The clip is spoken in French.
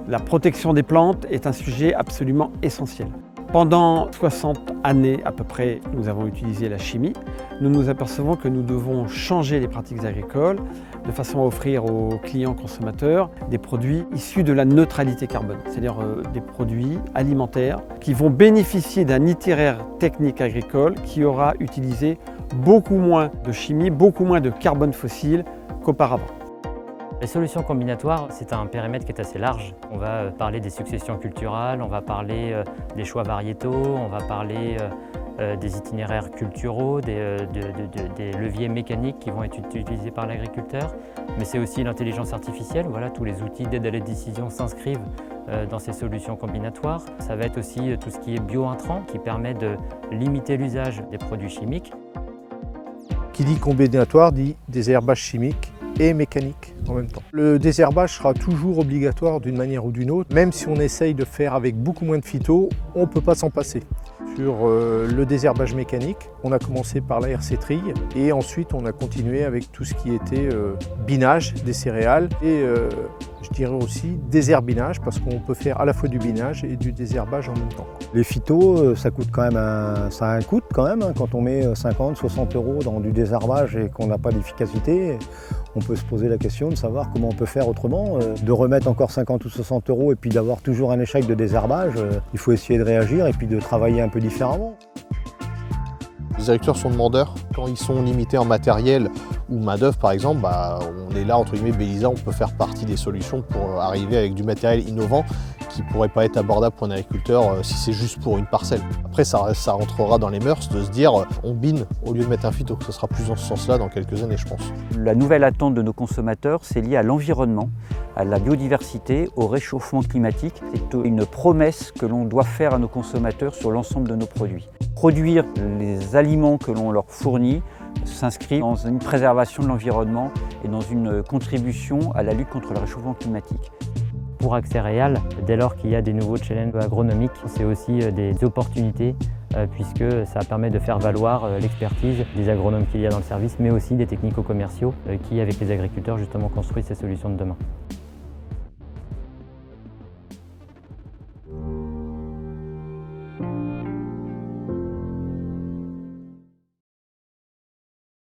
La protection des plantes est un sujet absolument essentiel. Pendant 60 années à peu près, nous avons utilisé la chimie. Nous nous apercevons que nous devons changer les pratiques agricoles de façon à offrir aux clients consommateurs des produits issus de la neutralité carbone, c'est-à-dire des produits alimentaires qui vont bénéficier d'un itinéraire technique agricole qui aura utilisé beaucoup moins de chimie, beaucoup moins de carbone fossile qu'auparavant. Les solutions combinatoires, c'est un périmètre qui est assez large. On va parler des successions culturales, on va parler des choix variétaux, on va parler des itinéraires culturaux, des leviers mécaniques qui vont être utilisés par l'agriculteur. Mais c'est aussi l'intelligence artificielle. Voilà, tous les outils d'aide à la décision s'inscrivent dans ces solutions combinatoires. Ça va être aussi tout ce qui est bio-intrant, qui permet de limiter l'usage des produits chimiques. Qui dit combinatoire dit désherbage chimique et mécanique en même temps. Le désherbage sera toujours obligatoire d'une manière ou d'une autre, même si on essaye de faire avec beaucoup moins de phyto, on ne peut pas s'en passer. Sur le désherbage mécanique, on a commencé par la RC trille et ensuite on a continué avec tout ce qui était binage des céréales et je dirais aussi désherbinage parce qu'on peut faire à la fois du binage et du désherbage en même temps. Les phytos, ça coûte quand même ça a un coût quand même, quand on met 50, 60 € dans du désherbage et qu'on n'a pas d'efficacité. On peut se poser la question de savoir comment on peut faire autrement, de remettre encore 50 ou 60 € et puis d'avoir toujours un échec de désherbage. Il faut essayer de réagir et puis de travailler un peu différemment. Les agriculteurs sont demandeurs. Quand ils sont limités en matériel ou main-d'œuvre par exemple, on est là entre guillemets Belisa, on peut faire partie des solutions pour arriver avec du matériel innovant qui ne pourrait pas être abordable pour un agriculteur si c'est juste pour une parcelle. Après ça rentrera dans les mœurs de se dire on bine au lieu de mettre un phyto. Ça sera plus dans ce sens-là dans quelques années je pense. La nouvelle attente de nos consommateurs, c'est lié à l'environnement, à la biodiversité, au réchauffement climatique. C'est une promesse que l'on doit faire à nos consommateurs sur l'ensemble de nos produits. Produire les aliments que l'on leur fournit s'inscrit dans une préservation de l'environnement et dans une contribution à la lutte contre le réchauffement climatique. Pour Axéréal, dès lors qu'il y a des nouveaux challenges agronomiques, c'est aussi des opportunités puisque ça permet de faire valoir l'expertise des agronomes qu'il y a dans le service, mais aussi des technico-commerciaux qui, avec les agriculteurs, justement, construisent ces solutions de demain.